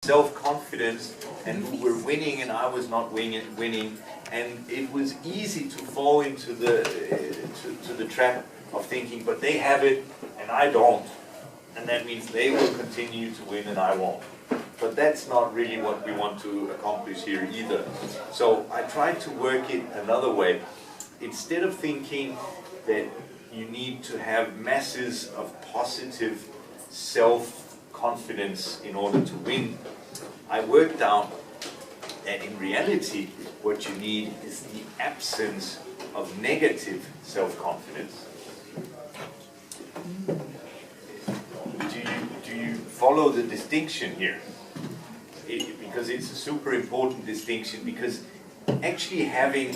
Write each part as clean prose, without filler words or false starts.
self-confidence and who were winning and I was not winning, and it was easy to fall into the trap of thinking, but they have it and I don't, and that means they will continue to win and I won't. But that's not really what we want to accomplish here either. So I tried to work it another way. Instead of thinking that you need to have masses of positive self-confidence in order to win, I worked out that in reality what you need is the absence of negative self-confidence. Do you follow the distinction here? Because it's a super important distinction, because actually having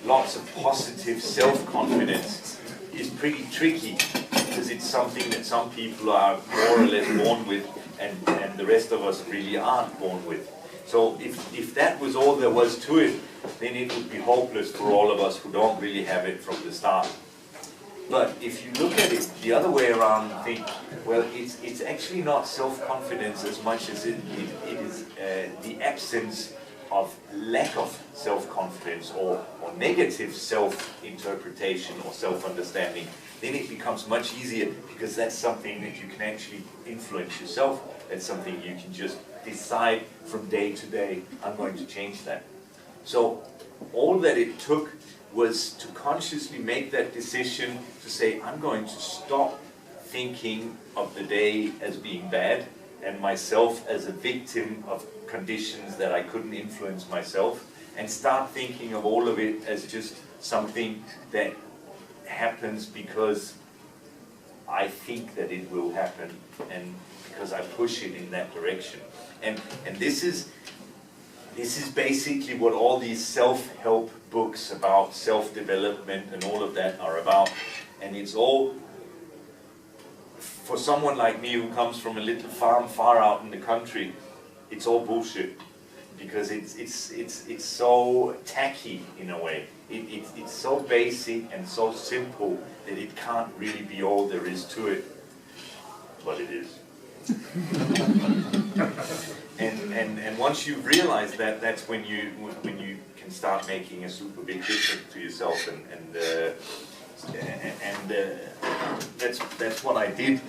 lots of positive self-confidence is pretty tricky, because it's something that some people are more or less born with and the rest of us really aren't born with. So if that was all there was to it, then it would be hopeless for all of us who don't really have it from the start. But if you look at it the other way around and think, well, it's actually not self-confidence as much as it is the absence of lack of self-confidence or negative self-interpretation or self-understanding, then it becomes much easier, because that's something that you can actually influence yourself. That's something you can just decide from day to day, I'm going to change that. So all that it took was to consciously make that decision to say, I'm going to stop thinking of the day as being bad and myself as a victim of conditions that I couldn't influence myself, and start thinking of all of it as just something that happens because I think that it will happen and because I push it in that direction. And this is basically what all these self-help books about self-development and all of that are about. And it's all, for someone like me who comes from a little farm far out in the country, it's all bullshit, because it's so tacky in a way. It's so basic and so simple that it can't really be all there is to it, but it is. And once you realize that, that's when you can start making a super big difference to yourself, and that's what I did.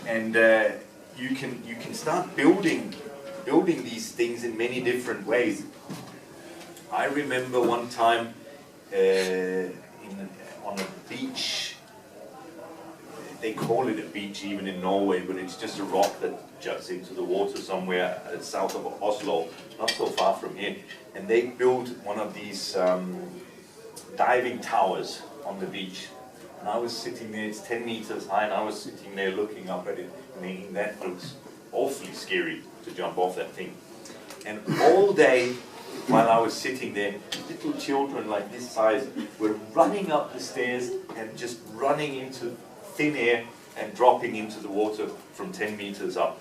And you can start building these things in many different ways. I remember one time on a beach. They call it a beach even in Norway, but it's just a rock that juts into the water somewhere south of Oslo, not so far from here. And they built one of these diving towers on the beach. And I was sitting there, it's 10 meters high, and I was sitting there looking up at it, thinking that looks awfully scary to jump off that thing. And all day, while I was sitting there, little children like this size were running up the stairs and just running into thin air and dropping into the water from 10 meters up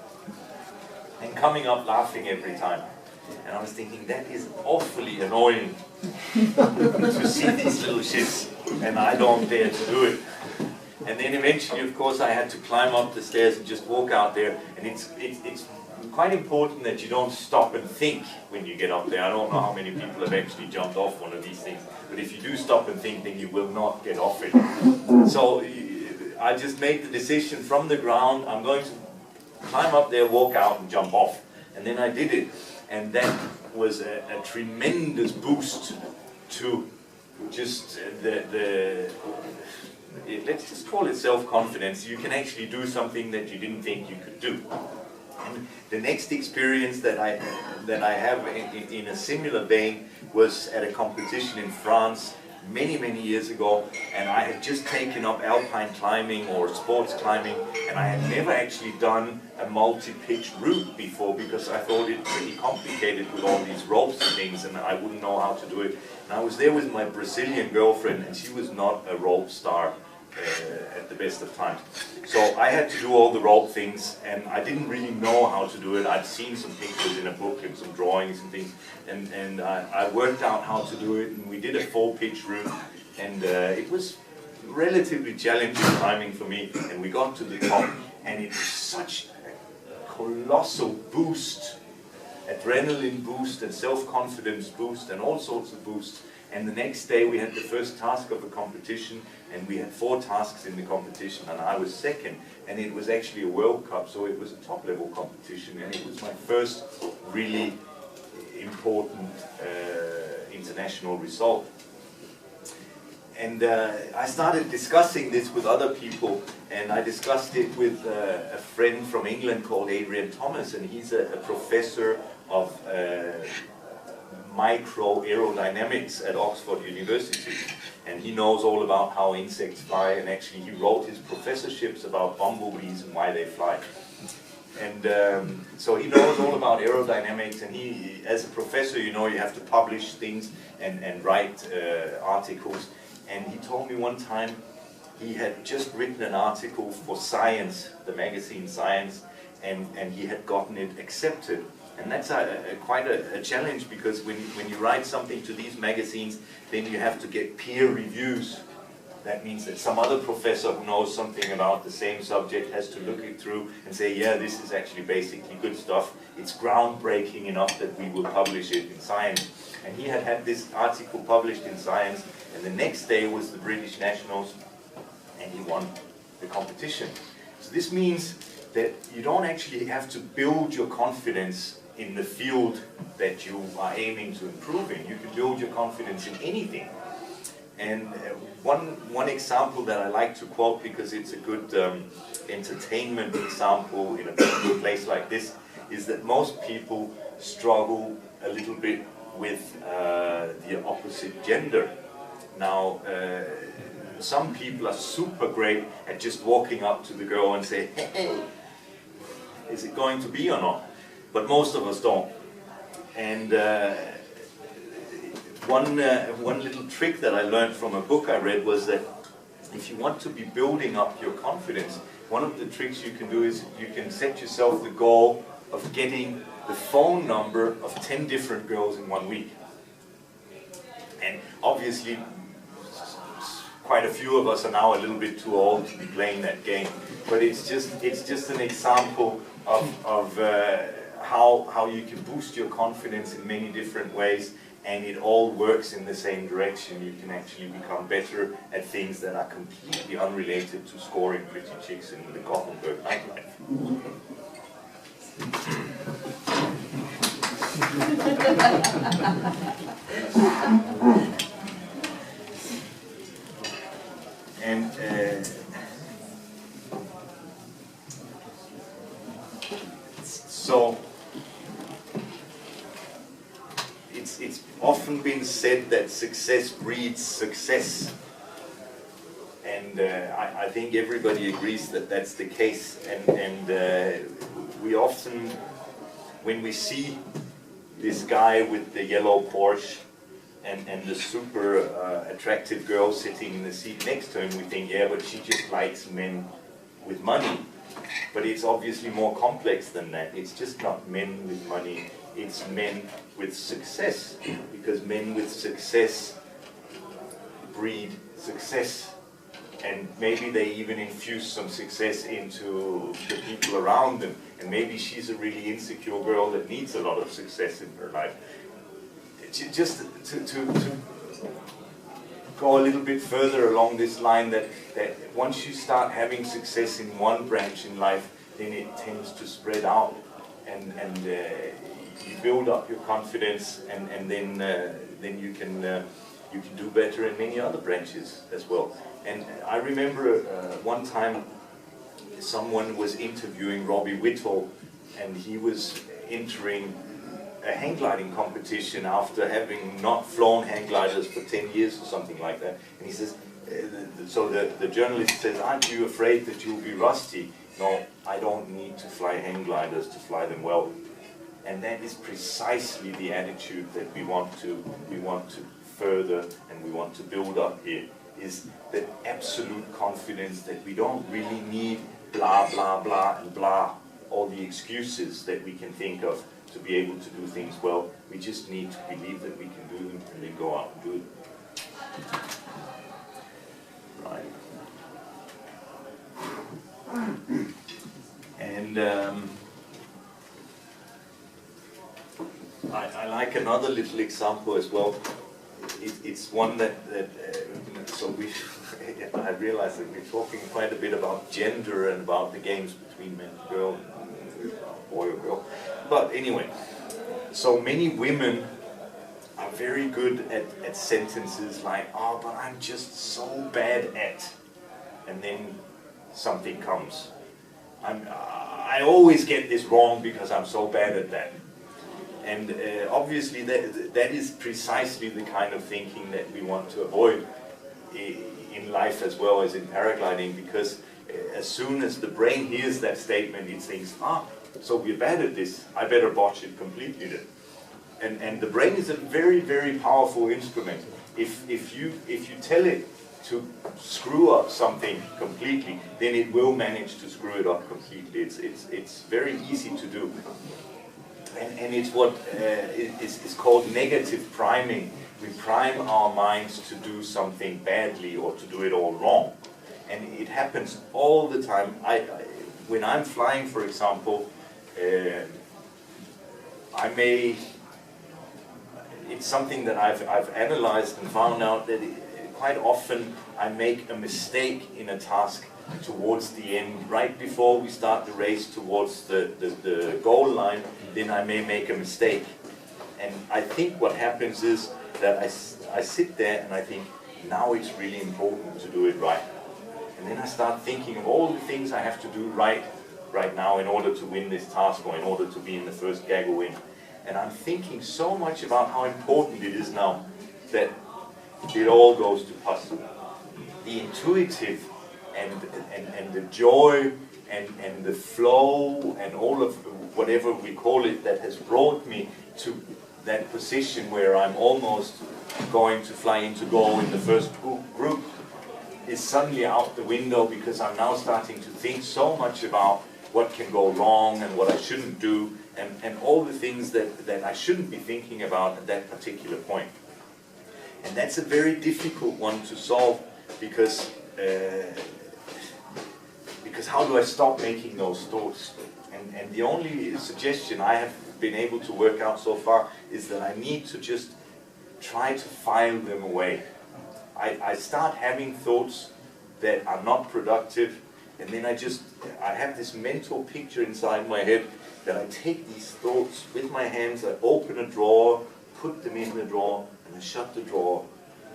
and coming up laughing every time. And I was thinking, that is awfully annoying to see these little shits, and I don't dare to do it. And then eventually, of course, I had to climb up the stairs and just walk out there. And it's quite important that you don't stop and think when you get up there. I don't know how many people have actually jumped off one of these things, but if you do stop and think, then you will not get off it. So I just made the decision from the ground, I'm going to climb up there, walk out and jump off. And then I did it. And that was a tremendous boost to just let's just call it self-confidence. You can actually do something that you didn't think you could do. And the next experience that I have in a similar vein was at a competition in France many years ago, and I had just taken up alpine climbing or sports climbing, and I had never actually done a multi-pitch route before, because I thought it pretty complicated with all these ropes and things, and I wouldn't know how to do it. And I was there with my Brazilian girlfriend, and she was not a rope star at the best of times. So I had to do all the rope things, and I didn't really know how to do it. I'd seen some pictures in a book and some drawings and things, and I worked out how to do it, and we did a 4-pitch route, and it was relatively challenging climbing for me, and we got to the top, and it was such a colossal boost adrenaline boost and self-confidence boost and all sorts of boosts. And the next day we had the first task of a competition, and we had 4 tasks in the competition, and I was second. And it was actually a World Cup, so it was a top-level competition, and it was my first really important international result. And I started discussing this with other people, and I discussed it with a friend from England called Adrian Thomas, and he's a professor of micro aerodynamics at Oxford University, and he knows all about how insects fly, and actually he wrote his professorships about bumblebees and why they fly. And so he knows all about aerodynamics, and he, as a professor, you know, you have to publish things and write articles. And he told me one time he had just written an article for Science, the magazine Science, and he had gotten it accepted. And that's quite a challenge, because when you write something to these magazines, then you have to get peer reviews. That means that some other professor who knows something about the same subject has to look it through and say, yeah, this is actually basically good stuff. It's groundbreaking enough that we will publish it in Science. And he had this article published in Science, and the next day was the British Nationals, and he won the competition. So this means that you don't actually have to build your confidence in the field that you are aiming to improve in. You can build your confidence in anything. And one example that I like to quote, because it's a good entertainment example in a place like this, is that most people struggle a little bit with the opposite gender. Now, some people are super great at just walking up to the girl and say, hey, is it going to be or not? But most of us don't. And one little trick that I learned from a book I read was that if you want to be building up your confidence, one of the tricks you can do is you can set yourself the goal of getting the phone number of 10 different girls in 1 week. And obviously, quite a few of us are now a little bit too old to be playing that game. But it's just an example of how you can boost your confidence in many different ways, and it all works in the same direction. You can actually become better at things that are completely unrelated to scoring pretty chicks in the Gothenburg nightlife. And so it's often been said that success breeds success, and I think everybody agrees that that's the case. And we often, when we see this guy with the yellow Porsche and the super attractive girl sitting in the seat next to him, we think, yeah, but she just likes men with money. But it's obviously more complex than that. It's just not men with money, it's men with success, because men with success breed success. And maybe they even infuse some success into the people around them. And maybe she's a really insecure girl that needs a lot of success in her life. Just to go a little bit further along this line, that once you start having success in one branch in life, then it tends to spread out, and you build up your confidence, and then you can do better in many other branches as well. And I remember one time someone was interviewing Robbie Whittle, and he was entering a hang gliding competition after having not flown hang gliders for 10 years or something like that. And he says, so the journalist says, aren't you afraid that you'll be rusty? No, I don't need to fly hang gliders to fly them well. And that is precisely the attitude that we want to further and we want to build up here, is that absolute confidence that we don't really need blah, blah, blah, and blah, all the excuses that we can think of to be able to do things well. We just need to believe that we can do them and then go out and do it. Right. And I like another little example as well. It's one that so we I realize that we're talking quite a bit about gender and about the games between man and girl, boy or girl. But anyway, so many women are very good at sentences like, "Oh, but I'm just so bad at," and then something comes. I always get this wrong because I'm so bad at that. And obviously that is precisely the kind of thinking that we want to avoid in life as well as in paragliding, because as soon as the brain hears that statement, it thinks, so we're bad at this, I better botch it completely then. And the brain is a very, very powerful instrument. If you tell it to screw up something completely, then it will manage to screw it up completely. It's very easy to do. And it's what is called negative priming. We prime our minds to do something badly or to do it all wrong. And it happens all the time. When I'm flying, for example, it's something that I've analyzed and found out that quite often I make a mistake in a task towards the end, right before we start the race towards the goal line, then I may make a mistake. And I think what happens is that I sit there and I think, now it's really important to do it right. And then I start thinking of all the things I have to do right now in order to win this task or in order to be in the first gaggle win. And I'm thinking so much about how important it is now that it all goes to puzzle. The intuitive and the joy and the flow and all of whatever we call it that has brought me to that position where I'm almost going to fly into goal in the first group is suddenly out the window, because I'm now starting to think so much about what can go wrong and what I shouldn't do and all the things that I shouldn't be thinking about at that particular point. And that's a very difficult one to solve, because how do I stop making those thoughts? And the only suggestion I have been able to work out so far is that I need to just try to file them away. I start having thoughts that are not productive, and then I have this mental picture inside my head that I take these thoughts with my hands, I open a drawer, put them in the drawer, and I shut the drawer.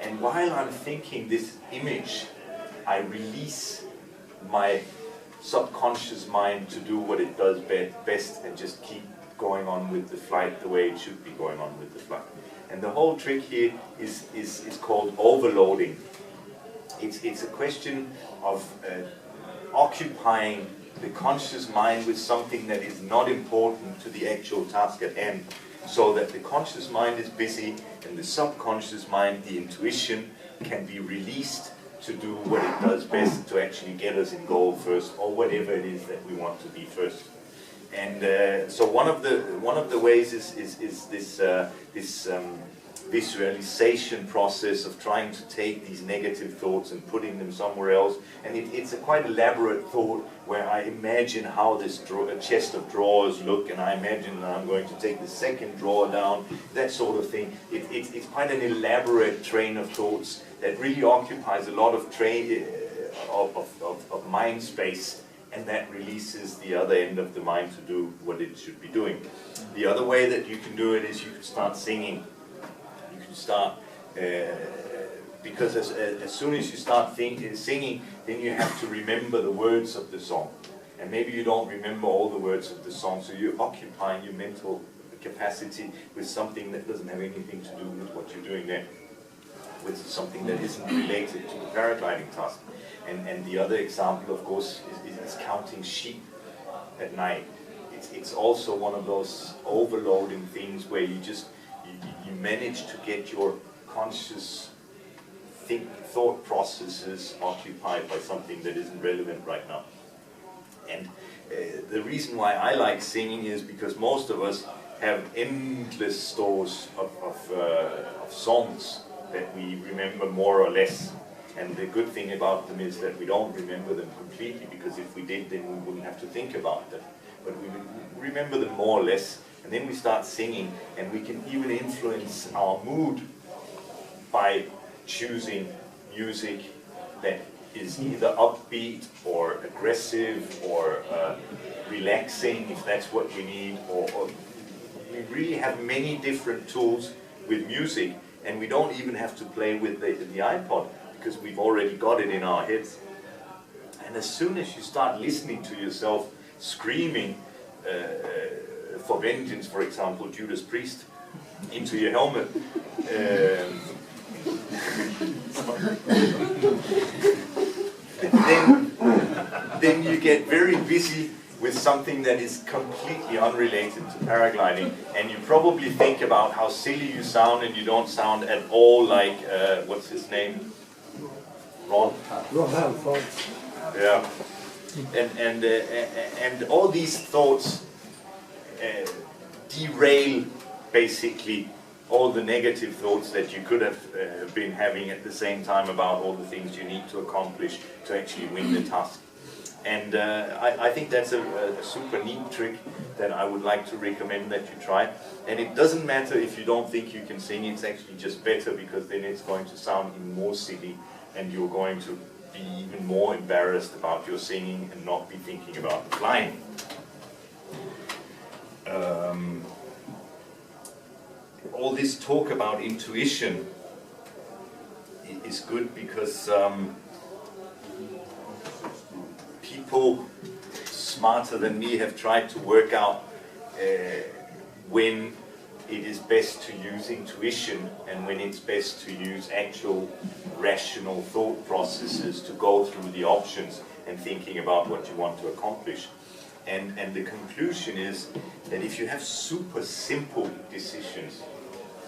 And while I'm thinking this image, I release my subconscious mind to do what it does best and just keep going on with the flight the way it should be going on with the flight. And the whole trick here is called overloading. It's a question of occupying the conscious mind with something that is not important to the actual task at hand, so that the conscious mind is busy and the subconscious mind, the intuition, can be released to do what it does best to actually get us in goal first, or whatever it is that we want to be first. And so one of the ways is this visualization process of trying to take these negative thoughts and putting them somewhere else. And it's a quite elaborate thought where I imagine how this chest of drawers look, and I imagine that I'm going to take the second drawer down, that sort of thing. It's quite an elaborate train of thoughts that really occupies a lot of mind space, and that releases the other end of the mind to do what it should be doing. The other way that you can do it is you can start singing. You can start, because as soon as you start singing, then you have to remember the words of the song. And maybe you don't remember all the words of the song, so you're occupying your mental capacity with something that doesn't have anything to do with what you're doing there, with something that isn't related to the paragliding task. And the other example, of course, is counting sheep at night. It's also one of those overloading things where you manage to get your conscious thought processes occupied by something that isn't relevant right now. And the reason why I like singing is because most of us have endless stores of songs that we remember more or less. And the good thing about them is that we don't remember them completely, because if we did, then we wouldn't have to think about them. But we remember them more or less, and then we start singing, and we can even influence our mood by choosing music that is either upbeat or aggressive or relaxing, if that's what we need, or we really have many different tools with music, and we don't even have to play with the iPod, because we've already got it in our heads. And as soon as you start listening to yourself screaming for vengeance, for example, Judas Priest, into your helmet, then you get very busy with something that is completely unrelated to paragliding, and you probably think about how silly you sound, and you don't sound at all like, what's his name? Ron? Ron. Yeah. And all these thoughts derail, basically, all the negative thoughts that you could have been having at the same time about all the things you need to accomplish to actually win the task. And I think that's a super neat trick that I would like to recommend that you try. And it doesn't matter if you don't think you can sing, it's actually just better, because then it's going to sound even more silly, and you're going to be even more embarrassed about your singing and not be thinking about flying. All this talk about intuition is good, because people smarter than me have tried to work out when it is best to use intuition and when it's best to use actual rational thought processes to go through the options and thinking about what you want to accomplish. And the conclusion is that if you have super simple decisions,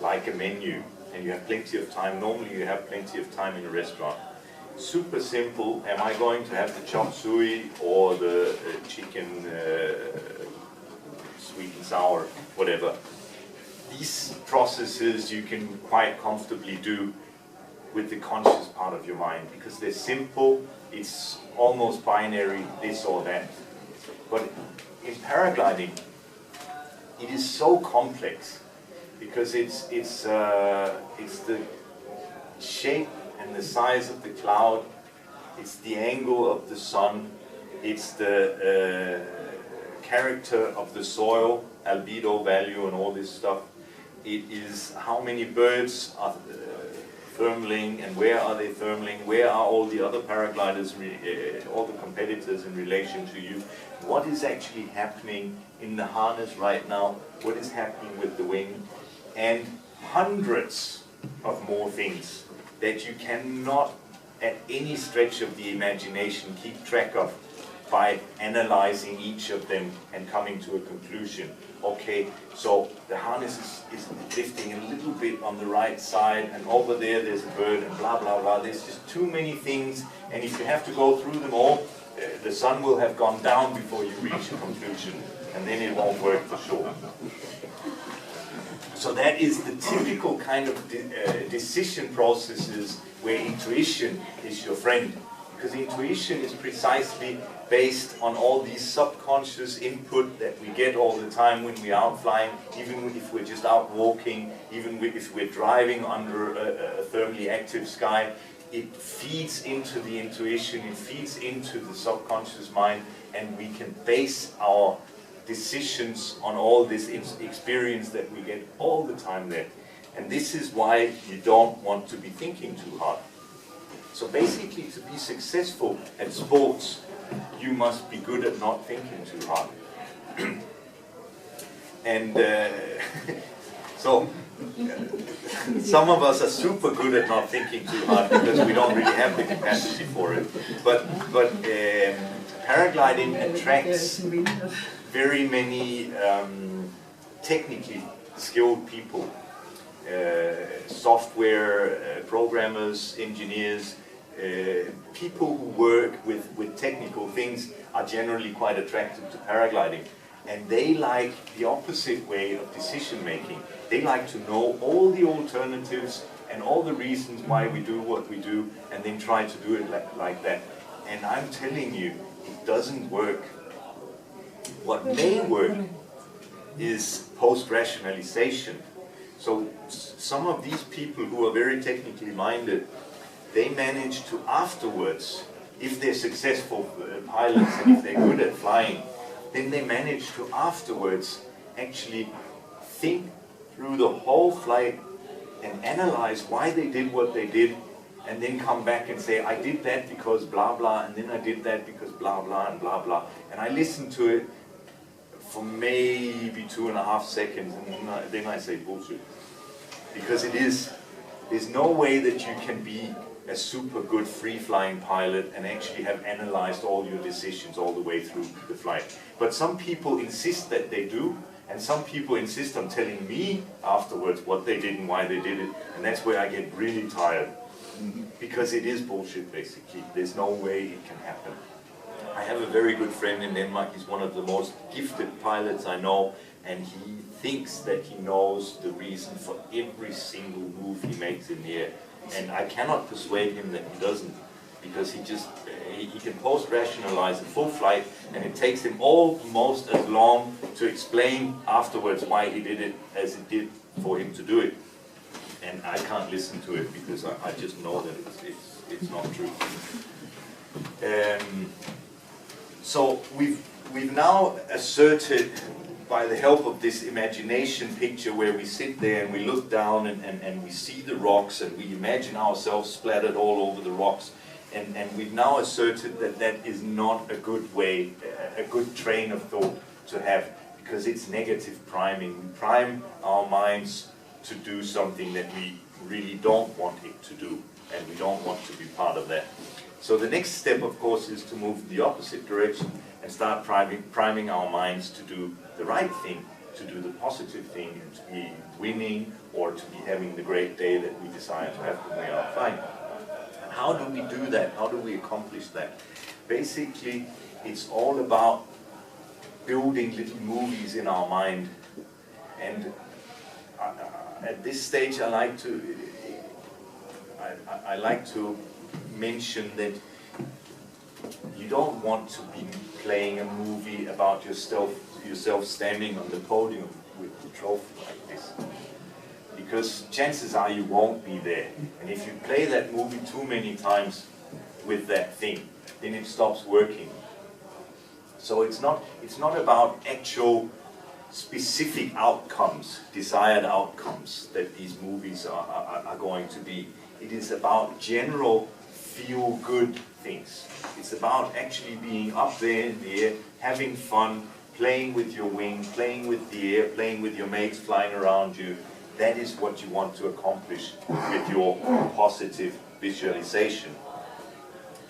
like a menu, and you have plenty of time, normally you have plenty of time in a restaurant, super simple, am I going to have the chop suey or the chicken sweet and sour, whatever. These processes you can quite comfortably do with the conscious part of your mind, because they're simple, it's almost binary, this or that. But in paragliding, it is so complex, because it's the shape and the size of the cloud, it's the angle of the sun, it's the character of the soil, albedo value and all this stuff. It is how many birds are thermaling and where are they thermaling, where are all the other paragliders, all the competitors in relation to you, what is actually happening in the harness right now, what is happening with the wing, and hundreds of more things that you cannot at any stretch of the imagination keep track of by analyzing each of them and coming to a conclusion. Okay, so the harness is lifting a little bit on the right side, and over there's a bird, and blah blah blah. There's just too many things, and if you have to go through them all, the sun will have gone down before you reach a conclusion, and then it won't work for sure. So that is the typical kind of decision processes where intuition is your friend, because intuition is precisely based on all these subconscious input that we get all the time when we're out flying, even if we're just out walking, even if we're driving under a thermally active sky. It feeds into the intuition, it feeds into the subconscious mind, and we can base our decisions on all this experience that we get all the time there. And this is why you don't want to be thinking too hard. So basically, to be successful at sports, you must be good at not thinking too hard. And so some of us are super good at not thinking too hard because we don't really have the capacity for it. But paragliding attracts very many technically skilled people, software programmers, engineers, people who work with technical things are generally quite attracted to paragliding. And they like the opposite way of decision making. They like to know all the alternatives and all the reasons why we do what we do, and then try to do it like that. And I'm telling you, it doesn't work. What may work is post-rationalization. So some of these people who are very technically minded, they manage to afterwards, if they're successful pilots and if they're good at flying, then they manage to afterwards actually think through the whole flight and analyze why they did what they did, and then come back and say, I did that because blah blah, and then I did that because blah blah and blah blah. And I listen to it for maybe 2.5 seconds, and then I say bullshit. Because there's no way that you can be a super good free-flying pilot and actually have analyzed all your decisions all the way through the flight. But some people insist that they do, and some people insist on telling me afterwards what they did and why they did it, and that's where I get really tired. Because it is bullshit, basically. There's no way it can happen. I have a very good friend in Denmark. He's one of the most gifted pilots I know, and he thinks that he knows the reason for every single move he makes in the air. And I cannot persuade him that he doesn't, because he can post-rationalize a full flight, and it takes him almost as long to explain afterwards why he did it as it did for him to do it. And I can't listen to it because I just know that it's not true. So we've now asserted, by the help of this imagination picture where we sit there and we look down and we see the rocks and we imagine ourselves splattered all over the rocks, and we've now asserted that that is not a good way, a good train of thought to have, because it's negative priming. We prime our minds to do something that we really don't want it to do, and we don't want to be part of that. So the next step, of course, is to move the opposite direction and start priming our minds to do the right thing, to do the positive thing, and to be winning or to be having the great day that we desire to have when we are flying. And how do we do that? How do we accomplish that? Basically, it's all about building little movies in our mind. And at this stage, I like to mention that you don't want to be playing a movie about yourself standing on the podium with the trophy like this, because chances are you won't be there. And if you play that movie too many times with that thing, then it stops working. So it's not about actual specific outcomes, desired outcomes that these movies are going to be. It is about general feel-good things. It's about actually being up there in the air, having fun, playing with your wing, playing with the air, playing with your mates flying around you. That is what you want to accomplish with your positive visualization.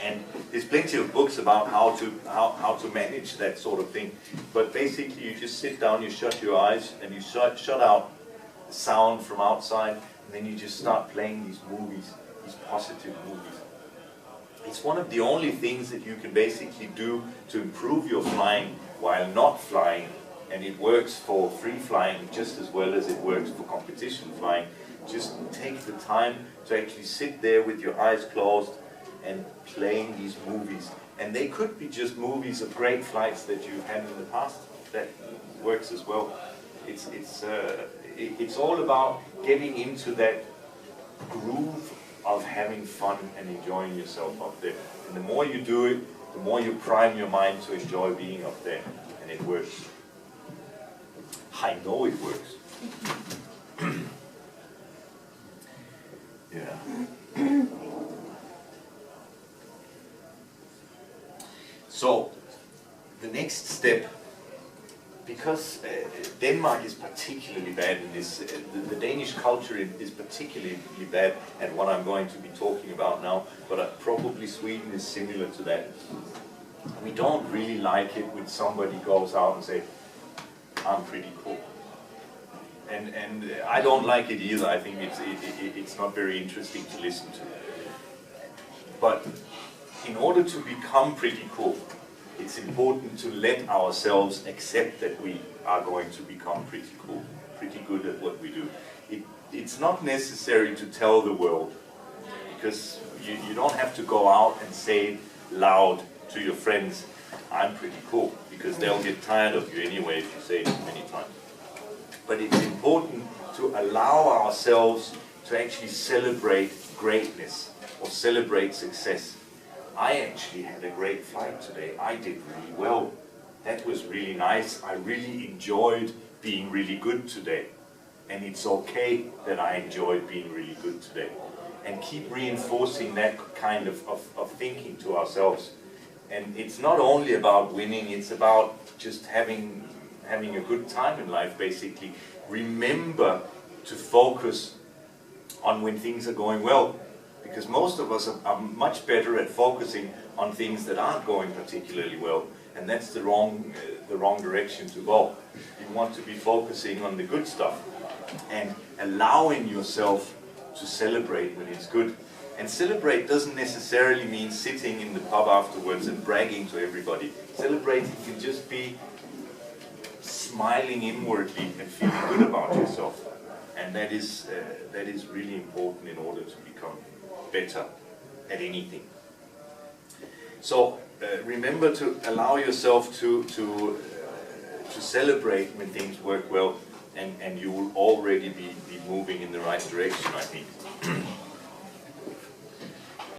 And there's plenty of books about how to manage that sort of thing. But basically you just sit down, you shut your eyes, and you shut out the sound from outside, and then you just start playing these movies, these positive movies. It's one of the only things that you can basically do to improve your flying while not flying, and it works for free flying just as well as it works for competition flying. Just take the time to actually sit there with your eyes closed and playing these movies. And they could be just movies of great flights that you've had in the past. That works as well. It's all about getting into that groove of having fun and enjoying yourself up there. And the more you do it, the more you prime your mind to enjoy being up there. And it works. I know it works. Yeah. So, the next step, because Denmark is particularly bad in this, the Danish culture is particularly bad at what I'm going to be talking about now, but probably Sweden is similar to that. We don't really like it when somebody goes out and says, I'm pretty cool. And I don't like it either. I think it's not very interesting to listen to. But in order to become pretty cool, it's important to let ourselves accept that we are going to become pretty cool, pretty good at what we do. It's not necessary to tell the world, because you don't have to go out and say loud to your friends, I'm pretty cool, because they'll get tired of you anyway if you say it many times. but it's important to allow ourselves to actually celebrate greatness or celebrate success. I actually had a great flight today. I did really well. That was really nice. I really enjoyed being really good today. And it's okay that I enjoyed being really good today. And keep reinforcing that kind of thinking to ourselves. And it's not only about winning, it's about just having a good time in life, basically. Remember to focus on when things are going well, because most of us are much better at focusing on things that aren't going particularly well, and that's the wrong direction to go. You want to be focusing on the good stuff and allowing yourself to celebrate when it's good. And celebrate doesn't necessarily mean sitting in the pub afterwards and bragging to everybody. Celebrating can just be smiling inwardly and feeling good about yourself. And that is really important in order to become better at anything. So remember to allow yourself to celebrate when things work well, and you will already be moving in the right direction, I think.